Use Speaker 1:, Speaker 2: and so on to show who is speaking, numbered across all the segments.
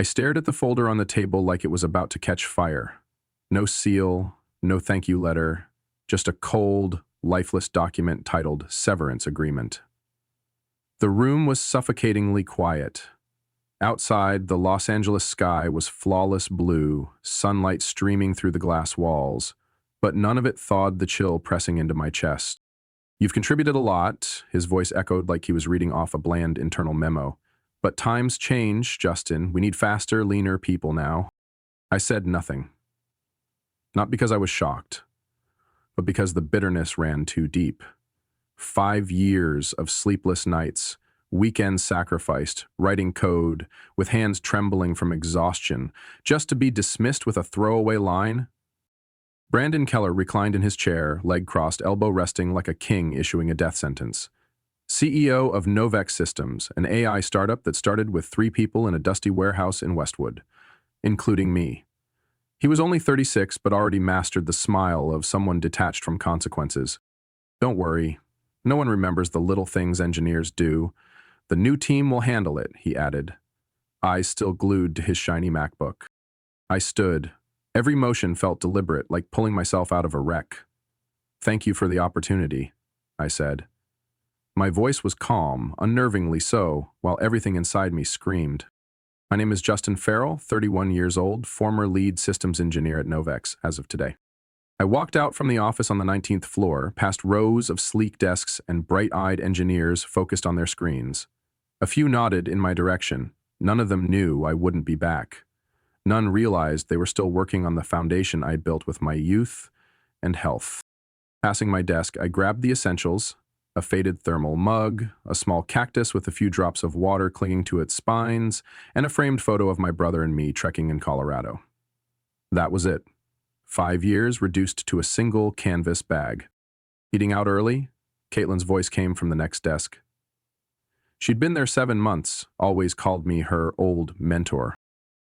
Speaker 1: I stared at the folder on the table like it was about to catch fire. No seal, no thank you letter, just a cold, lifeless document titled Severance Agreement. The room was suffocatingly quiet. Outside, the Los Angeles sky was flawless blue, sunlight streaming through the glass walls, but none of it thawed the chill pressing into my chest. "You've contributed a lot," his voice echoed like he was reading off a bland internal memo. "But times change, Justin. We need faster, leaner people now." I said nothing. Not because I was shocked, but because the bitterness ran too deep. 5 years of sleepless nights, weekends sacrificed, writing code, with hands trembling from exhaustion, just to be dismissed with a throwaway line. Brandon Keller reclined in his chair, leg crossed, elbow resting like a king issuing a death sentence. CEO of Novex Systems, an AI startup that started with 3 people in a dusty warehouse in Westwood, including me. He was only 36 but already mastered the smile of someone detached from consequences. "Don't worry. No one remembers the little things engineers do. The new team will handle it," he added, eyes still glued to his shiny MacBook. I stood. Every motion felt deliberate, like pulling myself out of a wreck. "Thank you for the opportunity," I said. My voice was calm, unnervingly so, while everything inside me screamed. "My name is Justin Farrell, 31 years old, former lead systems engineer at Novex as of today." I walked out from the office on the 19th floor, past rows of sleek desks and bright-eyed engineers focused on their screens. A few nodded in my direction. None of them knew I wouldn't be back. None realized they were still working on the foundation I'd built with my youth and health. Passing my desk, I grabbed the essentials: a faded thermal mug, a small cactus with a few drops of water clinging to its spines, and a framed photo of my brother and me trekking in Colorado. That was it. 5 years reduced to a single canvas bag. "Eating out early?" Caitlin's voice came from the next desk. She'd been there 7 months, always called me her old mentor.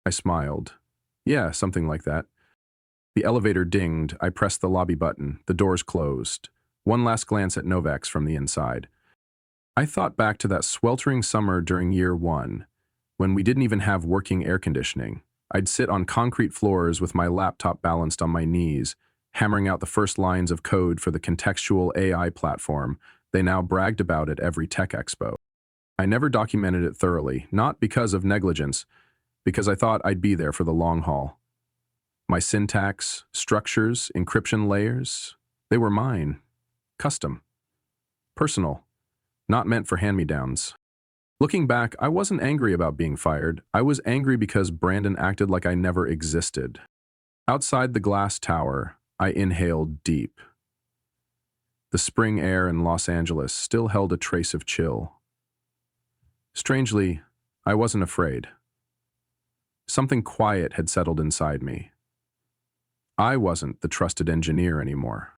Speaker 1: I smiled. "Yeah, something like that." The elevator dinged. I pressed the lobby button. The doors closed. One last glance at Novex from the inside. I thought back to that sweltering summer during year 1, when we didn't even have working air conditioning. I'd sit on concrete floors with my laptop balanced on my knees, hammering out the first lines of code for the contextual AI platform they now bragged about at every tech expo. I never documented it thoroughly, not because of negligence, because I thought I'd be there for the long haul. My syntax, structures, encryption layers, they were mine. Custom. Personal. Not meant for hand-me-downs. Looking back, I wasn't angry about being fired. I was angry because Brandon acted like I never existed. Outside the glass tower, I inhaled deep. The spring air in Los Angeles still held a trace of chill. Strangely, I wasn't afraid. Something quiet had settled inside me. I wasn't the trusted engineer anymore.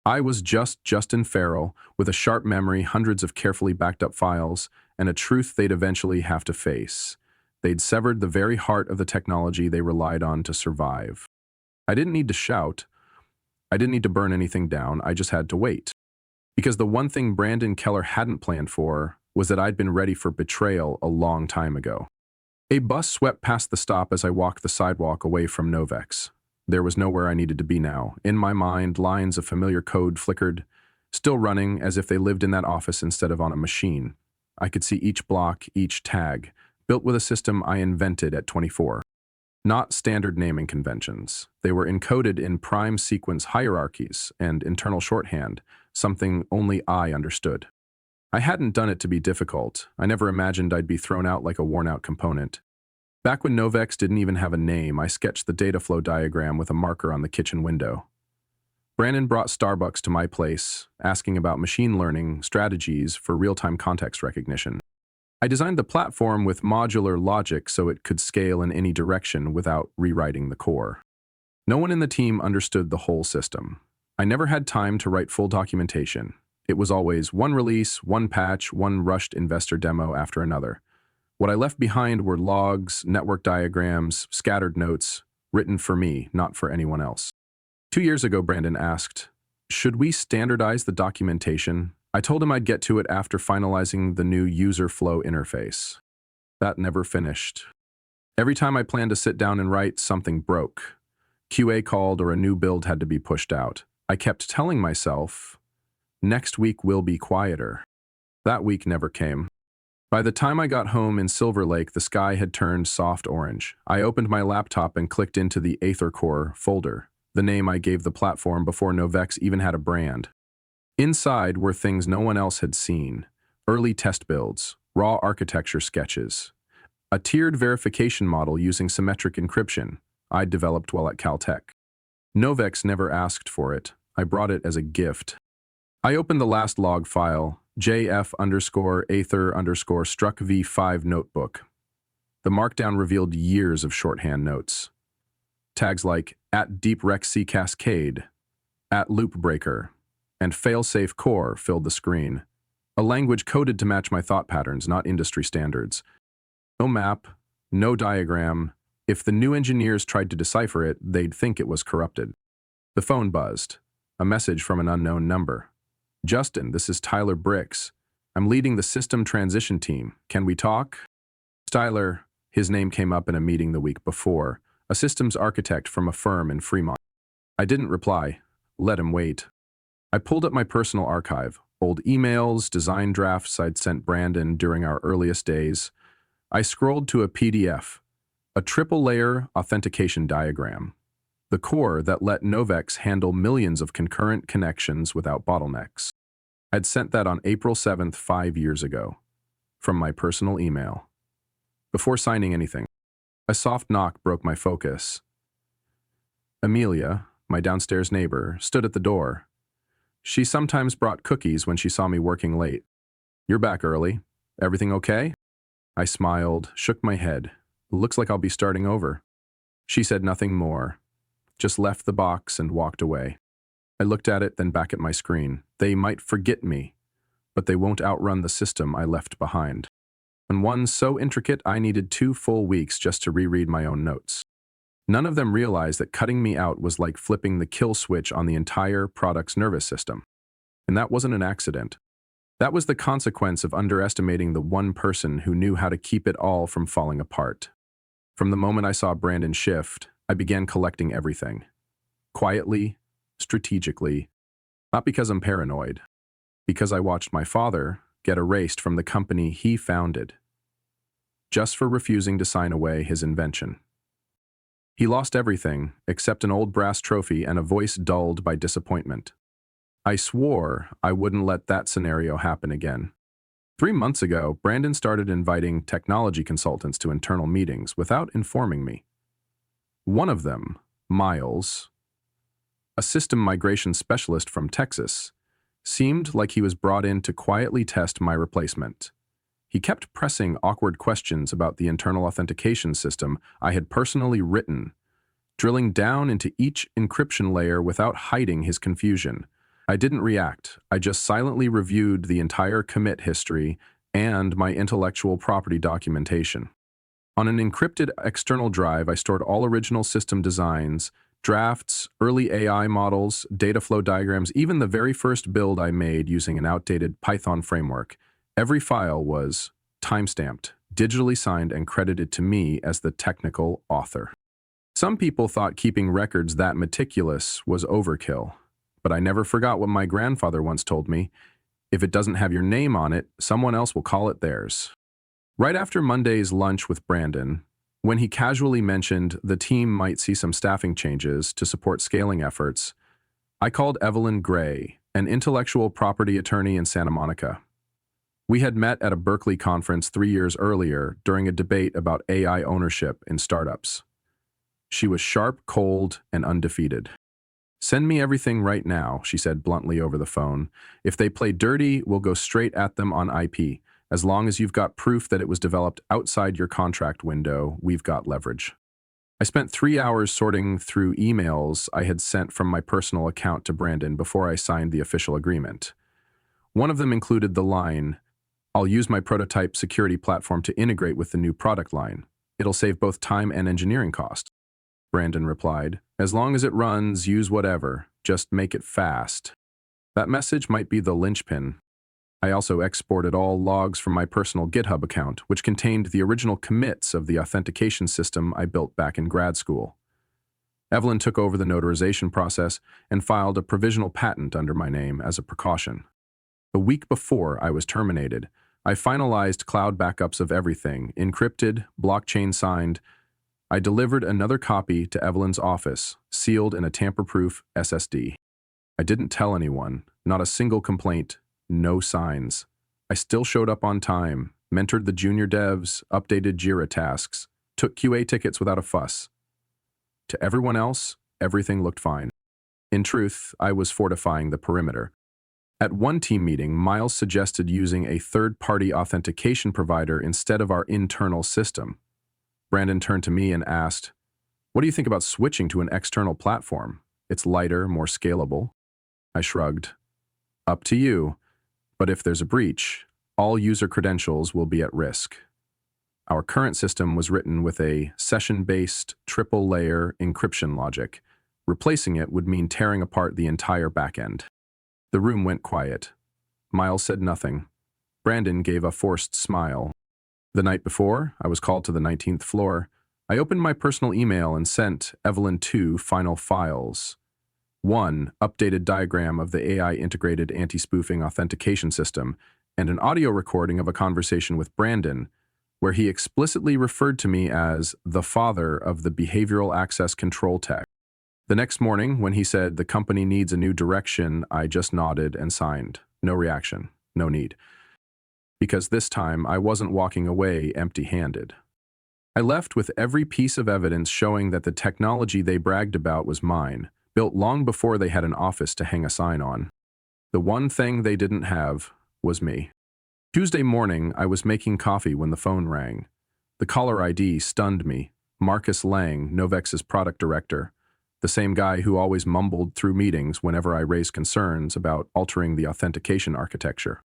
Speaker 1: I was just Justin Farrell, with a sharp memory, hundreds of carefully backed up files, and a truth they'd eventually have to face. They'd severed the very heart of the technology they relied on to survive. I didn't need to shout. I didn't need to burn anything down. I just had to wait. Because the one thing Brandon Keller hadn't planned for was that I'd been ready for betrayal a long time ago. A bus swept past the stop as I walked the sidewalk away from Novex. There was nowhere I needed to be now. In my mind, lines of familiar code flickered, still running as if they lived in that office instead of on a machine. I could see each block, each tag, built with a system I invented at 24. Not standard naming conventions. They were encoded in prime sequence hierarchies and internal shorthand, something only I understood. I hadn't done it to be difficult. I never imagined I'd be thrown out like a worn-out component. Back when Novex didn't even have a name, I sketched the data flow diagram with a marker on the kitchen window. Brandon brought Starbucks to my place, asking about machine learning strategies for real-time context recognition. I designed the platform with modular logic so it could scale in any direction without rewriting the core. No one in the team understood the whole system. I never had time to write full documentation. It was always one release, one patch, one rushed investor demo after another. What I left behind were logs, network diagrams, scattered notes, written for me, not for anyone else. 2 years ago, Brandon asked, "Should we standardize the documentation?" I told him I'd get to it after finalizing the new user flow interface. That never finished. Every time I planned to sit down and write, something broke. QA called or a new build had to be pushed out. I kept telling myself, next week will be quieter. That week never came. By the time I got home in Silver Lake, the sky had turned soft orange. I opened my laptop and clicked into the Aether Core folder, the name I gave the platform before Novex even had a brand. Inside were things no one else had seen: early test builds, raw architecture sketches, a tiered verification model using symmetric encryption I'd developed while at Caltech. Novex never asked for it. I brought it as a gift. I opened the last log file, JF_Aether_struck V5 notebook. The markdown revealed years of shorthand notes. Tags like @DeepRecC Cascade, @LoopBreaker, and failsafe core filled the screen. A language coded to match my thought patterns, not industry standards. No map, no diagram. If the new engineers tried to decipher it, they'd think it was corrupted. The phone buzzed. A message from an unknown number. "Justin, this is Tyler Bricks. I'm leading the system transition team. Can we talk?" Tyler, his name came up in a meeting the week before, a systems architect from a firm in Fremont. I didn't reply. Let him wait. I pulled up my personal archive, old emails, design drafts I'd sent Brandon during our earliest days. I scrolled to a PDF, a triple-layer authentication diagram, the core that let Novex handle millions of concurrent connections without bottlenecks. I'd sent that on April 7th, 5 years ago, from my personal email. Before signing anything, a soft knock broke my focus. Amelia, my downstairs neighbor, stood at the door. She sometimes brought cookies when she saw me working late. "You're back early. Everything okay?" I smiled, shook my head. "Looks like I'll be starting over." She said nothing more, just left the box and walked away. I looked at it, then back at my screen. They might forget me, but they won't outrun the system I left behind. And one so intricate I needed 2 full weeks just to reread my own notes. None of them realized that cutting me out was like flipping the kill switch on the entire product's nervous system. And that wasn't an accident. That was the consequence of underestimating the one person who knew how to keep it all from falling apart. From the moment I saw Brandon shift, I began collecting everything. Quietly, strategically, not because I'm paranoid, because I watched my father get erased from the company he founded, just for refusing to sign away his invention. He lost everything except an old brass trophy and a voice dulled by disappointment. I swore I wouldn't let that scenario happen again. 3 months ago, Brandon started inviting technology consultants to internal meetings without informing me. One of them, Miles, a system migration specialist from Texas, seemed like he was brought in to quietly test my replacement. He kept pressing awkward questions about the internal authentication system I had personally written, drilling down into each encryption layer without hiding his confusion. I didn't react. I just silently reviewed the entire commit history and my intellectual property documentation. On an encrypted external drive, I stored all original system designs, drafts, early AI models, data flow diagrams, even the very first build I made using an outdated Python framework. Every file was timestamped, digitally signed, and credited to me as the technical author. Some people thought keeping records that meticulous was overkill, but I never forgot what my grandfather once told me: if it doesn't have your name on it, someone else will call it theirs. Right after Monday's lunch with Brandon, when he casually mentioned the team might see some staffing changes to support scaling efforts, I called Evelyn Gray, an intellectual property attorney in Santa Monica. We had met at a Berkeley conference 3 years earlier during a debate about AI ownership in startups. She was sharp, cold, and undefeated. "Send me everything right now," she said bluntly over the phone. "If they play dirty, we'll go straight at them on IP. As long as you've got proof that it was developed outside your contract window, we've got leverage." I spent 3 hours sorting through emails I had sent from my personal account to Brandon before I signed the official agreement. One of them included the line, "I'll use my prototype security platform to integrate with the new product line. It'll save both time and engineering costs." Brandon replied, "As long as it runs, use whatever. Just make it fast." That message might be the linchpin. I also exported all logs from my personal GitHub account, which contained the original commits of the authentication system I built back in grad school. Evelyn took over the notarization process and filed a provisional patent under my name as a precaution. A week before I was terminated, I finalized cloud backups of everything, encrypted, blockchain signed. I delivered another copy to Evelyn's office, sealed in a tamper-proof SSD. I didn't tell anyone, not a single complaint, no signs. I still showed up on time, mentored the junior devs, updated Jira tasks, took QA tickets without a fuss. To everyone else, everything looked fine. In truth, I was fortifying the perimeter. At one team meeting, Miles suggested using a third-party authentication provider instead of our internal system. Brandon turned to me and asked, "What do you think about switching to an external platform? It's lighter, more scalable." I shrugged. "Up to you, but if there's a breach, all user credentials will be at risk." Our current system was written with a session-based, triple-layer encryption logic. Replacing it would mean tearing apart the entire backend. The room went quiet. Miles said nothing. Brandon gave a forced smile. The night before, I was called to the 19th floor. I opened my personal email and sent Evelyn 2 final files. 1, updated diagram of the AI-integrated anti-spoofing authentication system, and an audio recording of a conversation with Brandon, where he explicitly referred to me as the father of the behavioral access control tech. The next morning, when he said the company needs a new direction, I just nodded and signed. No reaction. No need. Because this time, I wasn't walking away empty-handed. I left with every piece of evidence showing that the technology they bragged about was mine, built long before they had an office to hang a sign on. The one thing they didn't have was me. Tuesday morning, I was making coffee when the phone rang. The caller ID stunned me. Marcus Lang, Novex's product director, the same guy who always mumbled through meetings whenever I raised concerns about altering the authentication architecture.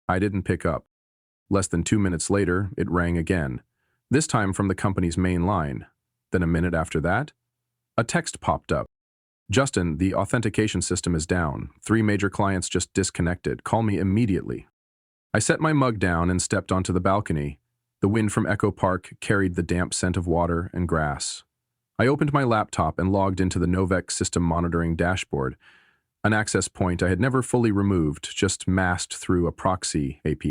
Speaker 1: I didn't pick up. Less than 2 minutes later, it rang again, this time from the company's main line. Then a minute after that, a text popped up. "Justin, the authentication system is down. 3 major clients just disconnected. Call me immediately." I set my mug down and stepped onto the balcony. The wind from Echo Park carried the damp scent of water and grass. I opened my laptop and logged into the Novex system monitoring dashboard, an access point I had never fully removed, just masked through a proxy API.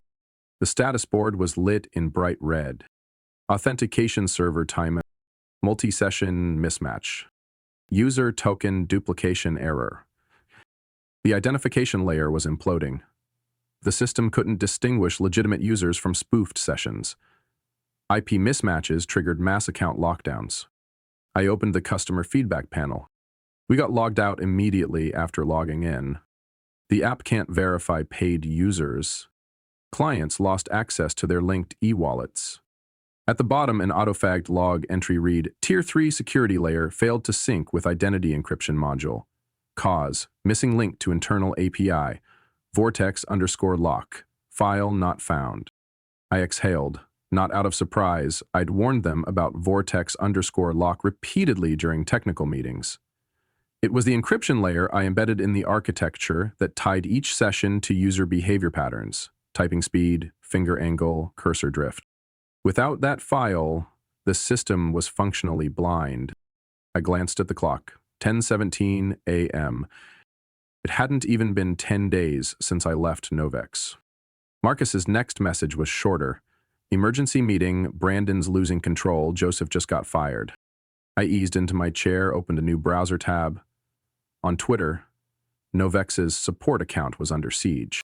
Speaker 1: The status board was lit in bright red. Authentication server time, multi-session mismatch. User token duplication error. The identification layer was imploding. The system couldn't distinguish legitimate users from spoofed sessions. IP mismatches triggered mass account lockdowns. I opened the customer feedback panel. We got logged out immediately after logging in. The app can't verify paid users. Clients lost access to their linked e-wallets. At the bottom, an autofagged log entry read, "Tier 3 security layer failed to sync with identity encryption module. Cause, missing link to internal API. Vortex_lock. File not found." I exhaled. Not out of surprise, I'd warned them about Vortex_lock repeatedly during technical meetings. It was the encryption layer I embedded in the architecture that tied each session to user behavior patterns, typing speed, finger angle, cursor drift. Without that file, the system was functionally blind. I glanced at the clock. 10:17 a.m. It hadn't even been 10 days since I left Novex. Marcus's next message was shorter. "Emergency meeting, Brandon's losing control, Joseph just got fired." I eased into my chair, opened a new browser tab. On Twitter, Novex's support account was under siege.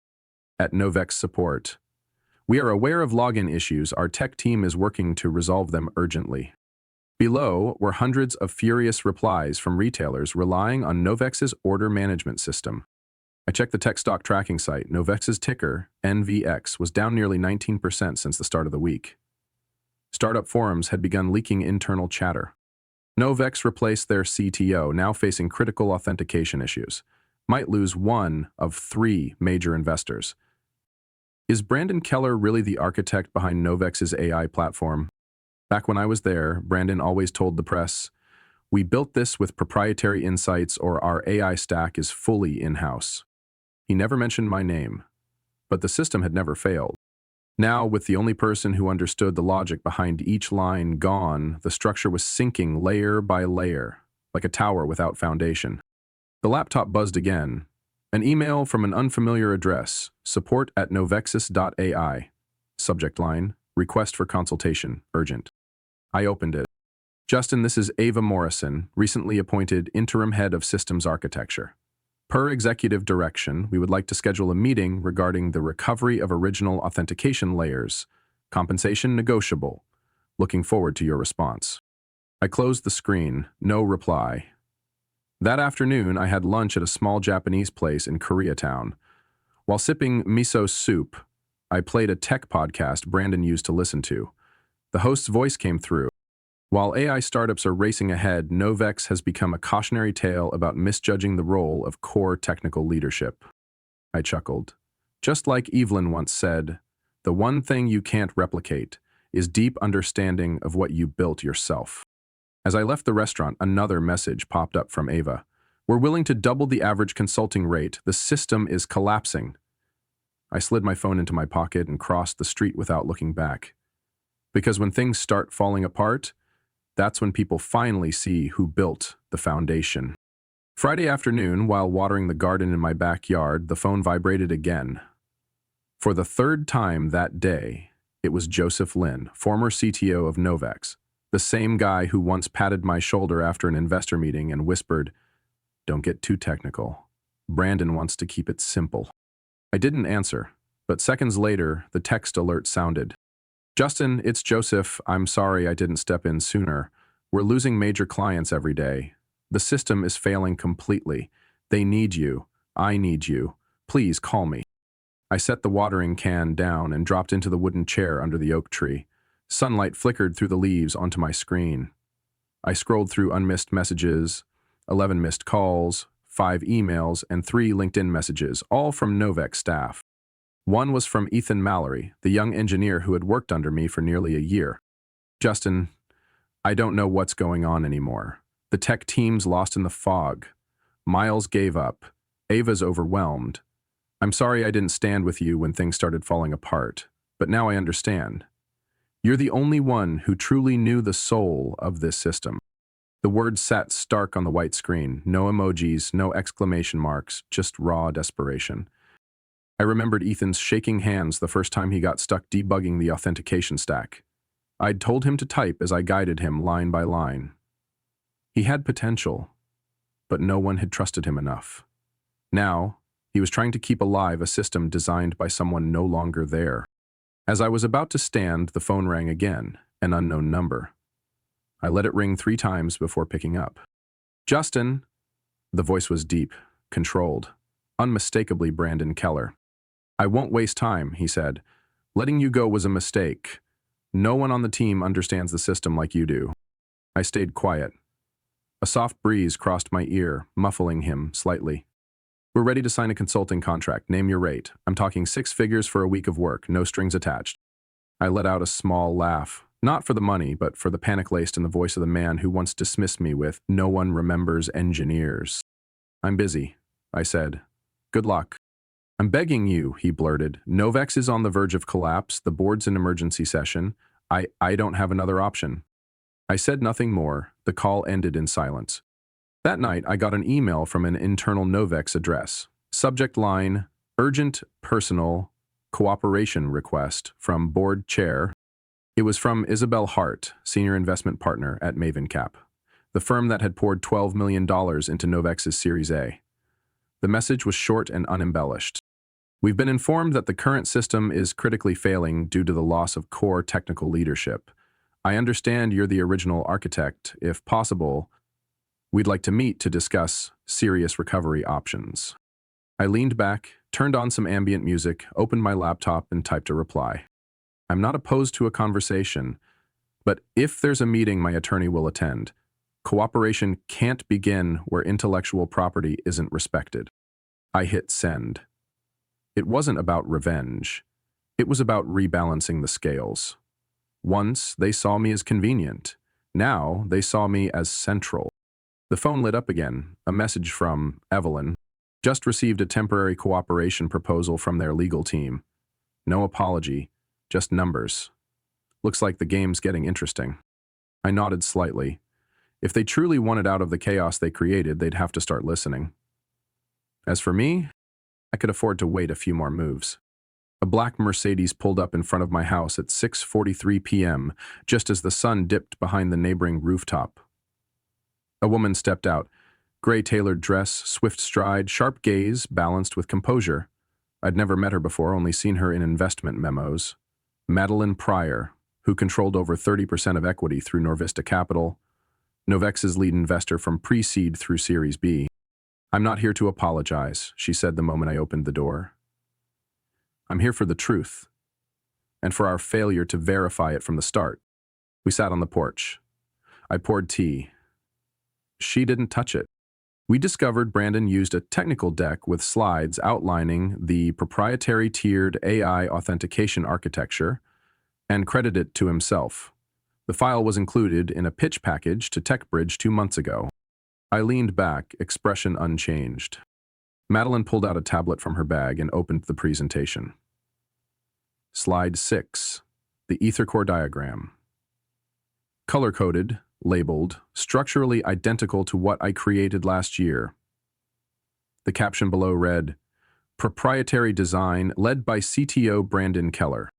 Speaker 1: At Novex Support, "We are aware of login issues. Our tech team is working to resolve them urgently." Below were hundreds of furious replies from retailers relying on Novex's order management system. I checked the tech stock tracking site. Novex's ticker, NVX, was down nearly 19% since the start of the week. Startup forums had begun leaking internal chatter. Novex replaced their CTO, now facing critical authentication issues. Might lose 1 of 3 major investors. Is Brandon Keller really the architect behind Novex's AI platform? Back when I was there, Brandon always told the press, "We built this with proprietary insights, or our AI stack is fully in-house." He never mentioned my name. But the system had never failed. Now, with the only person who understood the logic behind each line gone, the structure was sinking layer by layer, like a tower without foundation. The laptop buzzed again. An email from an unfamiliar address, support@novexus.ai. Subject line, request for consultation, urgent. I opened it. Justin, this is Ava Morrison, recently appointed interim head of systems architecture. Per executive direction, we would like to schedule a meeting regarding the recovery of original authentication layers. Compensation negotiable. Looking forward to your response. I closed the screen. No reply. That afternoon, I had lunch at a small Japanese place in Koreatown. While sipping miso soup, I played a tech podcast Brandon used to listen to. The host's voice came through. While AI startups are racing ahead, Novex has become a cautionary tale about misjudging the role of core technical leadership. I chuckled. Just like Evelyn once said, the one thing you can't replicate is deep understanding of what you built yourself. As I left the restaurant, another message popped up from Ava. We're willing to double the average consulting rate. The system is collapsing. I slid my phone into my pocket and crossed the street without looking back. Because when things start falling apart, that's when people finally see who built the foundation. Friday afternoon, while watering the garden in my backyard, the phone vibrated again. For the third time that day, it was Joseph Lin, former CTO of Novex, the same guy who once patted my shoulder after an investor meeting and whispered, "Don't get too technical. Brandon wants to keep it simple." I didn't answer, but seconds later, the text alert sounded. "Justin, it's Joseph. I'm sorry I didn't step in sooner. We're losing major clients every day. The system is failing completely. They need you. I need you. Please call me." I set the watering can down and dropped into the wooden chair under the oak tree. Sunlight flickered through the leaves onto my screen. I scrolled through unmissed messages, 11 missed calls, 5 emails, and 3 LinkedIn messages, all from Novex staff. One was from Ethan Mallory, the young engineer who had worked under me for nearly a year. "Justin, I don't know what's going on anymore. The tech team's lost in the fog. Miles gave up. Ava's overwhelmed. I'm sorry I didn't stand with you when things started falling apart, but now I understand. You're the only one who truly knew the soul of this system." The words sat stark on the white screen. No emojis, no exclamation marks, just raw desperation. I remembered Ethan's shaking hands the first time he got stuck debugging the authentication stack. I'd told him to type as I guided him line by line. He had potential, but no one had trusted him enough. Now, he was trying to keep alive a system designed by someone no longer there. As I was about to stand, the phone rang again, an unknown number. I let it ring 3 times before picking up. "Justin." The voice was deep, controlled, unmistakably Brandon Keller. "I won't waste time," he said. "Letting you go was a mistake. No one on the team understands the system like you do." I stayed quiet. A soft breeze crossed my ear, muffling him slightly. "We're ready to sign a consulting contract. Name your rate. I'm talking 6 figures for a week of work, no strings attached." I let out a small laugh, not for the money, but for the panic laced in the voice of the man who once dismissed me with, "No one remembers engineers." "I'm busy," I said. "Good luck." "I'm begging you," he blurted. "Novex is on the verge of collapse. The board's in emergency session. I don't have another option." I said nothing more. The call ended in silence. That night, I got an email from an internal Novex address. Subject line, "Urgent personal cooperation request from board chair." It was from Isabel Hart, senior investment partner at MavenCap, the firm that had poured $12 million into Novex's Series A. The message was short and unembellished. "We've been informed that the current system is critically failing due to the loss of core technical leadership. I understand you're the original architect. If possible, we'd like to meet to discuss serious recovery options." I leaned back, turned on some ambient music, opened my laptop, and typed a reply. I'm not opposed to a conversation, but if there's a meeting my attorney will attend, cooperation can't begin where intellectual property isn't respected. I hit send. It wasn't about revenge. It was about rebalancing the scales. Once, they saw me as convenient. Now, they saw me as central. The phone lit up again, a message from Evelyn. Just received a temporary cooperation proposal from their legal team. No apology, just numbers. Looks like the game's getting interesting. I nodded slightly. If they truly wanted out of the chaos they created, they'd have to start listening. As for me, I could afford to wait a few more moves. A black Mercedes pulled up in front of my house at 6:43 p.m., just as the sun dipped behind the neighboring rooftop. A woman stepped out, gray tailored dress, swift stride, sharp gaze, balanced with composure. I'd never met her before, only seen her in investment memos. Madeline Pryor, who controlled over 30% of equity through Norvista Capital, Novex's lead investor from pre-seed through Series B. "I'm not here to apologize," she said the moment I opened the door. "I'm here for the truth, and for our failure to verify it from the start." We sat on the porch. I poured tea. She didn't touch it. We discovered Brandon used a technical deck with slides outlining the proprietary tiered AI authentication architecture and credited it to himself. The file was included in a pitch package to TechBridge 2 months ago. I leaned back, expression unchanged. Madeline pulled out a tablet from her bag and opened the presentation. Slide 6, the EtherCore diagram. Color-coded, labeled, structurally identical to what I created last year. The caption below read, "Proprietary design led by CTO Brandon Keller."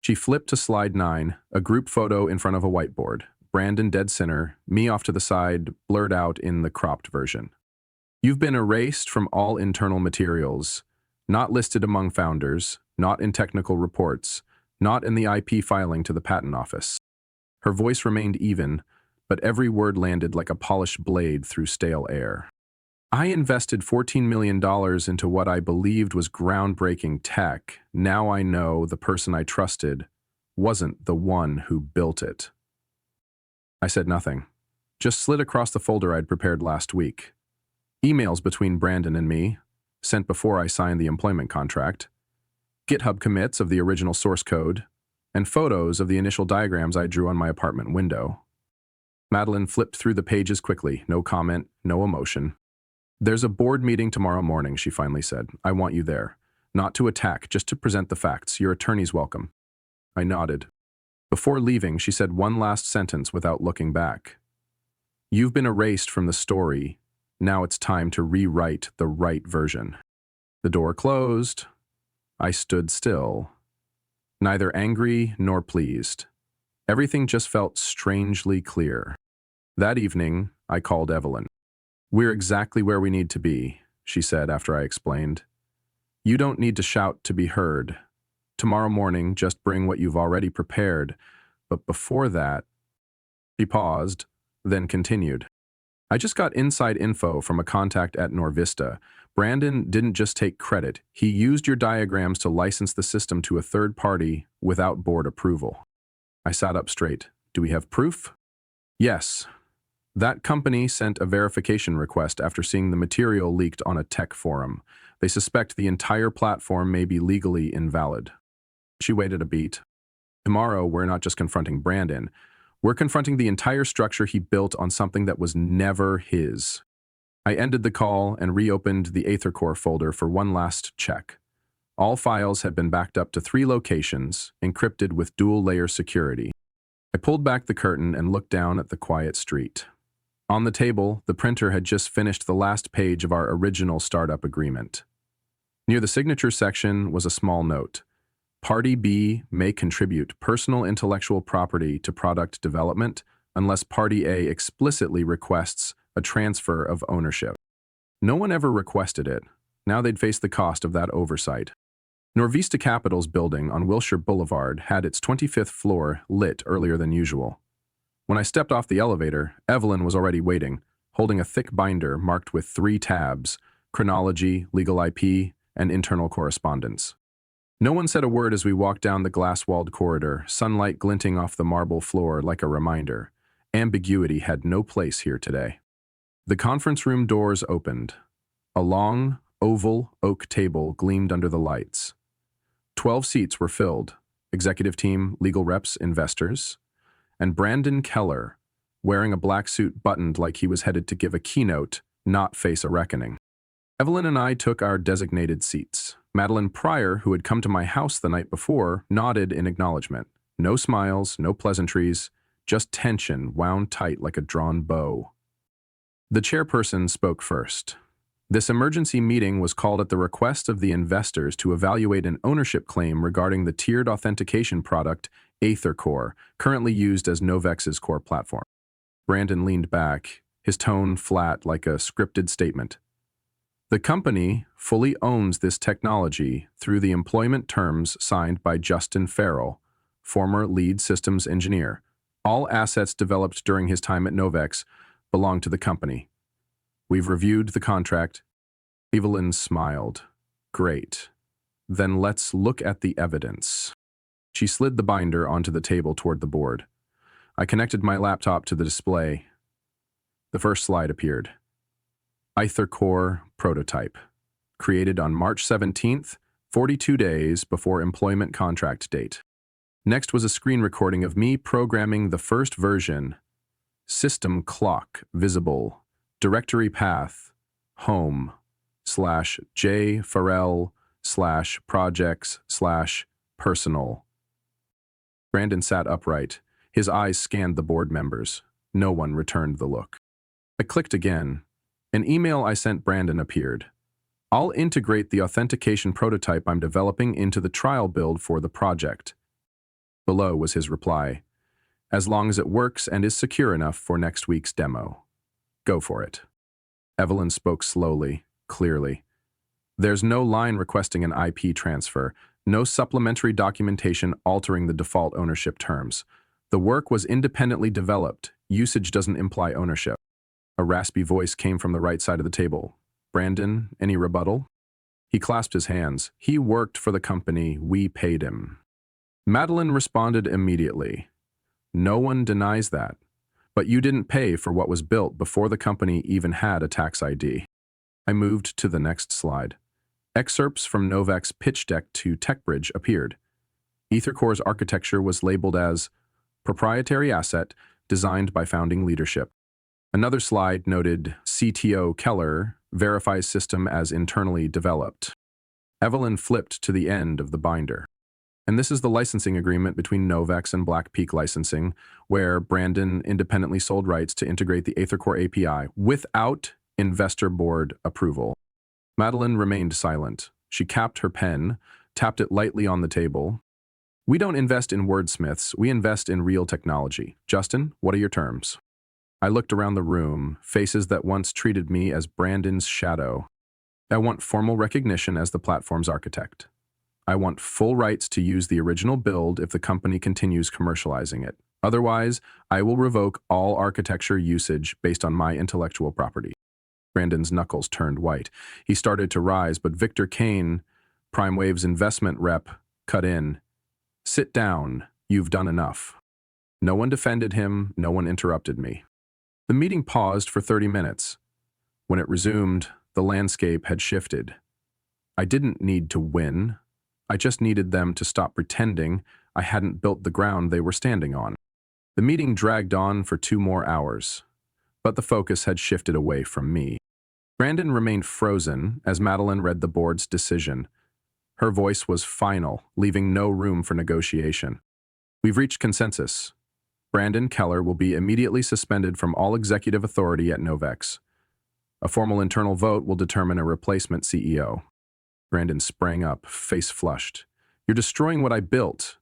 Speaker 1: She flipped to slide 9, a group photo in front of a whiteboard. Brandon dead center, me off to the side, blurred out in the cropped version. "You've been erased from all internal materials, not listed among founders, not in technical reports, not in the IP filing to the patent office." Her voice remained even, but every word landed like a polished blade through stale air. "I invested $14 million into what I believed was groundbreaking tech. Now I know the person I trusted wasn't the one who built it." I said nothing, just slid across the folder I'd prepared last week. Emails between Brandon and me, sent before I signed the employment contract, GitHub commits of the original source code, and photos of the initial diagrams I drew on my apartment window. Madeline flipped through the pages quickly, no comment, no emotion. "There's a board meeting tomorrow morning," she finally said. "I want you there. Not to attack, just to present the facts. Your attorney's welcome." I nodded. Before leaving, she said one last sentence without looking back. "You've been erased from the story. Now it's time to rewrite the right version." The door closed. I stood still, neither angry nor pleased. Everything just felt strangely clear. That evening, I called Evelyn. "We're exactly where we need to be," she said after I explained. "You don't need to shout to be heard. Tomorrow morning, just bring what you've already prepared. But before that..." She paused, then continued. "I just got inside info from a contact at Norvista. Brandon didn't just take credit. He used your diagrams to license the system to a third party without board approval." I sat up straight. "Do we have proof?" "Yes. That company sent a verification request after seeing the material leaked on a tech forum. They suspect the entire platform may be legally invalid." She waited a beat. "Tomorrow, we're not just confronting Brandon. We're confronting the entire structure he built on something that was never his." I ended the call and reopened the EtherCore folder for one last check. All files had been backed up to 3 locations, encrypted with dual-layer security. I pulled back the curtain and looked down at the quiet street. On the table, the printer had just finished the last page of our original startup agreement. Near the signature section was a small note. "Party B may contribute personal intellectual property to product development unless Party A explicitly requests a transfer of ownership." No one ever requested it. Now they'd face the cost of that oversight. Norvista Capital's building on Wilshire Boulevard had its 25th floor lit earlier than usual. When I stepped off the elevator, Evelyn was already waiting, holding a thick binder marked with 3 tabs: chronology, legal IP, and internal correspondence. No one said a word as we walked down the glass-walled corridor, sunlight glinting off the marble floor like a reminder. Ambiguity had no place here today. The conference room doors opened. A long, oval oak table gleamed under the lights. 12 seats were filled: executive team, legal reps, investors, and Brandon Keller, wearing a black suit buttoned like he was headed to give a keynote, not face a reckoning. Evelyn and I took our designated seats. Madeline Pryor, who had come to my house the night before, nodded in acknowledgement. No smiles, no pleasantries, just tension wound tight like a drawn bow. The chairperson spoke first. This emergency meeting was called at the request of the investors to evaluate an ownership claim regarding the tiered authentication product, AetherCore, currently used as Novex's core platform. Brandon leaned back, his tone flat like a scripted statement. The company fully owns this technology through the employment terms signed by Justin Farrell, former lead systems engineer. All assets developed during his time at Novex belong to the company. We've reviewed the contract. Evelyn smiled. Great. Then let's look at the evidence. She slid the binder onto the table toward the board. I connected my laptop to the display. The first slide appeared. AetherCore prototype. Created on March 17th, 42 days before employment contract date. Next was a screen recording of me programming the first version. System clock visible. Directory path. Home. /J Farrell /projects /personal. Brandon sat upright. His eyes scanned the board members. No one returned the look. I clicked again. An email I sent Brandon appeared. I'll integrate the authentication prototype I'm developing into the trial build for the project. Below was his reply. As long as it works and is secure enough for next week's demo. Go for it. Evelyn spoke slowly, clearly. There's no line requesting an IP transfer, no supplementary documentation altering the default ownership terms. The work was independently developed. Usage doesn't imply ownership. A raspy voice came from the right side of the table. Brandon, any rebuttal? He clasped his hands. He worked for the company. We paid him. Madeline responded immediately. No one denies that. But you didn't pay for what was built before the company even had a tax ID. I moved to the next slide. Excerpts from Novex's pitch deck to TechBridge appeared. AetherCore's architecture was labeled as proprietary asset designed by founding leadership. Another slide noted CTO Keller verifies system as internally developed. Evelyn flipped to the end of the binder. And this is the licensing agreement between Novex and Black Peak Licensing, where Brandon independently sold rights to integrate the AetherCore API without investor board approval. Madeline remained silent. She capped her pen, tapped it lightly on the table. We don't invest in wordsmiths, we invest in real technology. Justin, what are your terms? I looked around the room, faces that once treated me as Brandon's shadow. I want formal recognition as the platform's architect. I want full rights to use the original build if the company continues commercializing it. Otherwise, I will revoke all architecture usage based on my intellectual property. Brandon's knuckles turned white. He started to rise, but Victor Kane, PrimeWave's investment rep, cut in. Sit down. You've done enough. No one defended him. No one interrupted me. The meeting paused for 30 minutes. When it resumed, the landscape had shifted. I didn't need to win. I just needed them to stop pretending I hadn't built the ground they were standing on. The meeting dragged on for 2 more hours, but the focus had shifted away from me. Brandon remained frozen as Madeline read the board's decision. Her voice was final, leaving no room for negotiation. We've reached consensus. Brandon Keller will be immediately suspended from all executive authority at Novex. A formal internal vote will determine a replacement CEO. Brandon sprang up, face flushed. You're destroying what I built.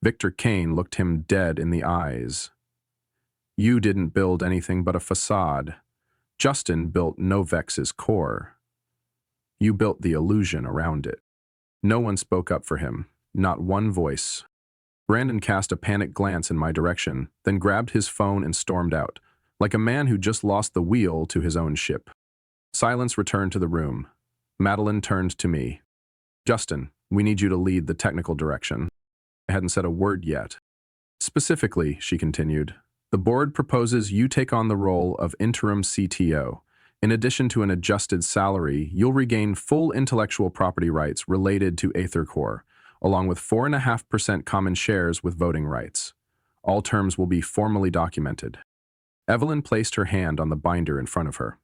Speaker 1: Victor Kane looked him dead in the eyes. You didn't build anything but a facade. Justin built Novex's core. You built the illusion around it. No one spoke up for him, not one voice. Brandon cast a panicked glance in my direction, then grabbed his phone and stormed out, like a man who just lost the wheel to his own ship. Silence returned to the room. Madeline turned to me. Justin, we need you to lead the technical direction. I hadn't said a word yet. Specifically, she continued, the board proposes you take on the role of interim CTO. In addition to an adjusted salary, you'll regain full intellectual property rights related to AetherCore, along with 4.5% common shares with voting rights. All terms will be formally documented. Evelyn placed her hand on the binder in front of her.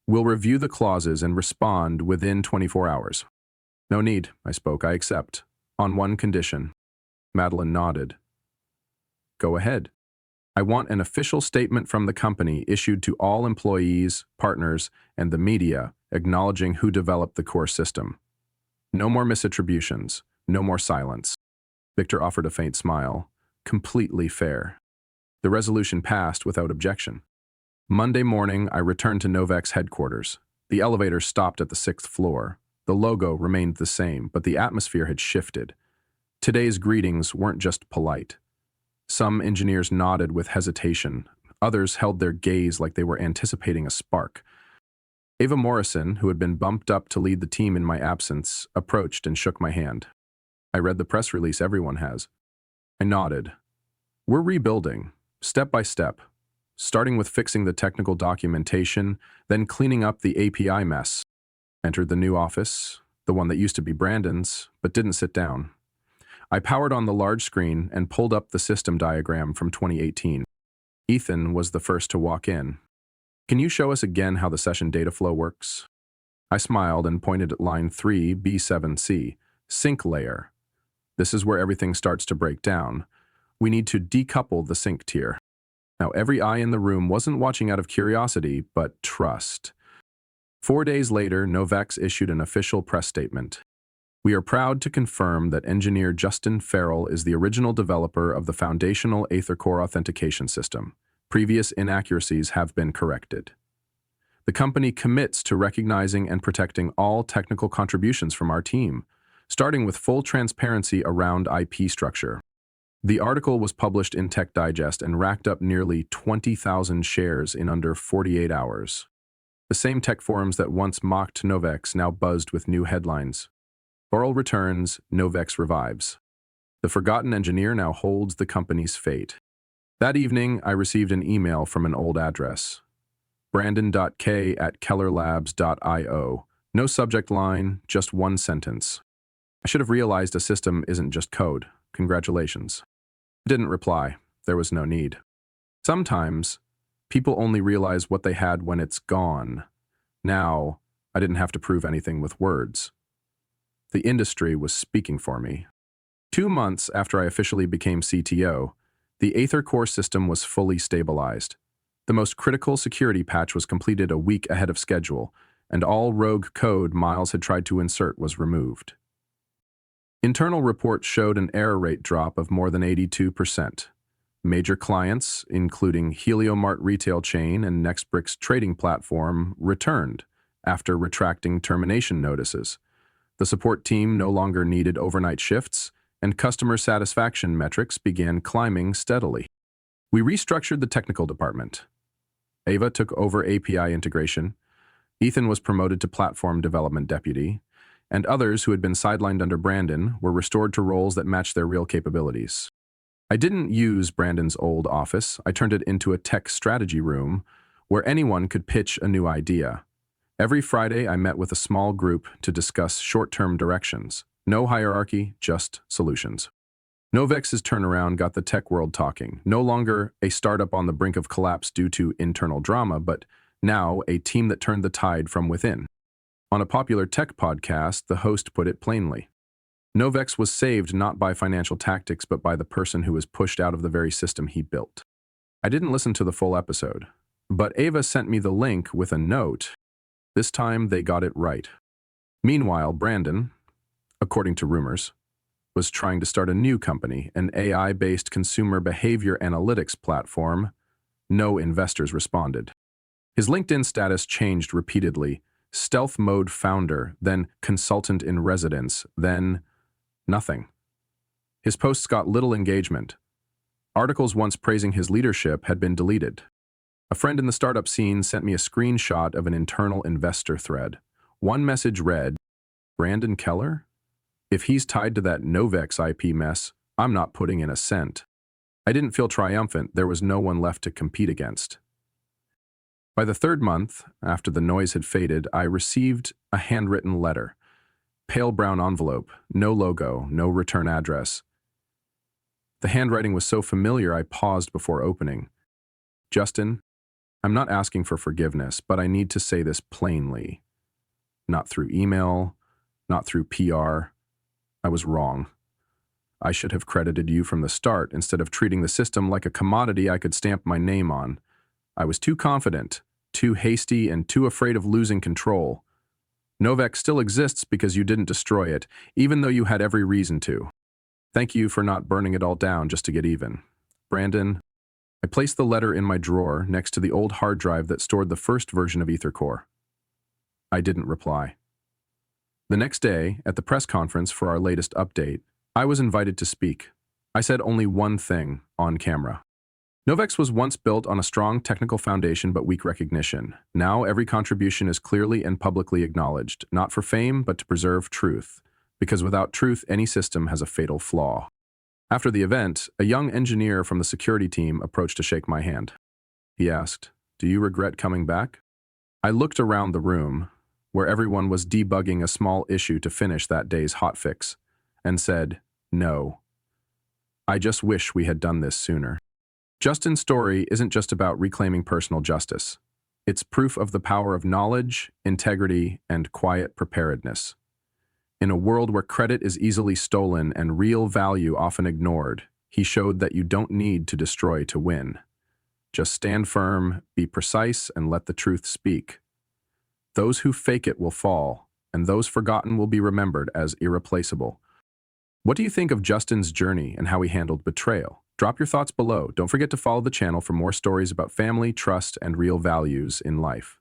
Speaker 1: We'll review the clauses and respond within 24 hours. No need, I spoke. I accept. On one condition. Madeline nodded. Go ahead. I want an official statement from the company issued to all employees, partners, and the media acknowledging who developed the core system. No more misattributions. No more silence. Victor offered a faint smile. Completely fair. The resolution passed without objection. Monday morning, I returned to Novak's headquarters. The elevator stopped at the 6th floor. The logo remained the same, but the atmosphere had shifted. Today's greetings weren't just polite. Some engineers nodded with hesitation. Others held their gaze like they were anticipating a spark. Ava Morrison, who had been bumped up to lead the team in my absence, approached and shook my hand. I read the press release everyone has. I nodded. We're rebuilding, step by step, starting with fixing the technical documentation, then cleaning up the API mess. Entered the new office, the one that used to be Brandon's, but didn't sit down. I powered on the large screen and pulled up the system diagram from 2018. Ethan was the first to walk in. Can you show us again how the session data flow works? I smiled and pointed at line 3, B7C, sync layer. This is where everything starts to break down. We need to decouple the sync tier. Now, every eye in the room wasn't watching out of curiosity, but trust. 4 days later, Novex issued an official press statement. We are proud to confirm that engineer Justin Farrell is the original developer of the foundational Aether Core authentication system. Previous inaccuracies have been corrected. The company commits to recognizing and protecting all technical contributions from our team, starting with full transparency around IP structure. The article was published in Tech Digest and racked up nearly 20,000 shares in under 48 hours. The same tech forums that once mocked Novex now buzzed with new headlines. Oral returns, Novex revives. The forgotten engineer now holds the company's fate. That evening, I received an email from an old address. Brandon.k@kellerlabs.io. No subject line, just one sentence. I should have realized a system isn't just code. Congratulations. I didn't reply. There was no need. Sometimes, people only realize what they had when it's gone. Now, I didn't have to prove anything with words. The industry was speaking for me. 2 months after I officially became CTO, the Aether Core system was fully stabilized. The most critical security patch was completed a week ahead of schedule, and all rogue code Miles had tried to insert was removed. Internal reports showed an error rate drop of more than 82%. Major clients, including Heliomart retail chain and Nextbrick's trading platform, returned after retracting termination notices. The support team no longer needed overnight shifts, and customer satisfaction metrics began climbing steadily. We restructured the technical department. Ava took over API integration, Ethan was promoted to platform development deputy, and others who had been sidelined under Brandon were restored to roles that matched their real capabilities. I didn't use Brandon's old office. I turned it into a tech strategy room where anyone could pitch a new idea. Every Friday, I met with a small group to discuss short-term directions. No hierarchy, just solutions. Novex's turnaround got the tech world talking. No longer a startup on the brink of collapse due to internal drama, but now a team that turned the tide from within. On a popular tech podcast, the host put it plainly. Novex was saved not by financial tactics, but by the person who was pushed out of the very system he built. I didn't listen to the full episode, but Ava sent me the link with a note. This time, they got it right. Meanwhile, Brandon, according to rumors, was trying to start a new company, an AI-based consumer behavior analytics platform. No investors responded. His LinkedIn status changed repeatedly. Stealth mode founder, then consultant in residence, then nothing. His posts got little engagement. Articles once praising his leadership had been deleted. A friend in the startup scene sent me a screenshot of an internal investor thread. One message read, Brandon Keller? If he's tied to that Novex IP mess, I'm not putting in a cent. I didn't feel triumphant. There was no one left to compete against. By the 3rd month, after the noise had faded, I received a handwritten letter. Pale brown envelope, no logo, no return address. The handwriting was so familiar I paused before opening. Justin, I'm not asking for forgiveness, but I need to say this plainly. Not through email, not through PR. I was wrong. I should have credited you from the start instead of treating the system like a commodity I could stamp my name on. I was too confident, too hasty, and too afraid of losing control. Novex still exists because you didn't destroy it, even though you had every reason to. Thank you for not burning it all down just to get even. Brandon, I placed the letter in my drawer next to the old hard drive that stored the first version of EtherCore. I didn't reply. The next day, at the press conference for our latest update, I was invited to speak. I said only one thing on camera. Novex was once built on a strong technical foundation but weak recognition. Now every contribution is clearly and publicly acknowledged, not for fame, but to preserve truth. Because without truth, any system has a fatal flaw. After the event, a young engineer from the security team approached to shake my hand. He asked, "Do you regret coming back?" I looked around the room, where everyone was debugging a small issue to finish that day's hotfix, and said, "No. I just wish we had done this sooner." Justin's story isn't just about reclaiming personal justice. It's proof of the power of knowledge, integrity, and quiet preparedness. In a world where credit is easily stolen and real value often ignored, he showed that you don't need to destroy to win. Just stand firm, be precise, and let the truth speak. Those who fake it will fall, and those forgotten will be remembered as irreplaceable. What do you think of Justin's journey and how he handled betrayal? Drop your thoughts below. Don't forget to follow the channel for more stories about family, trust, and real values in life.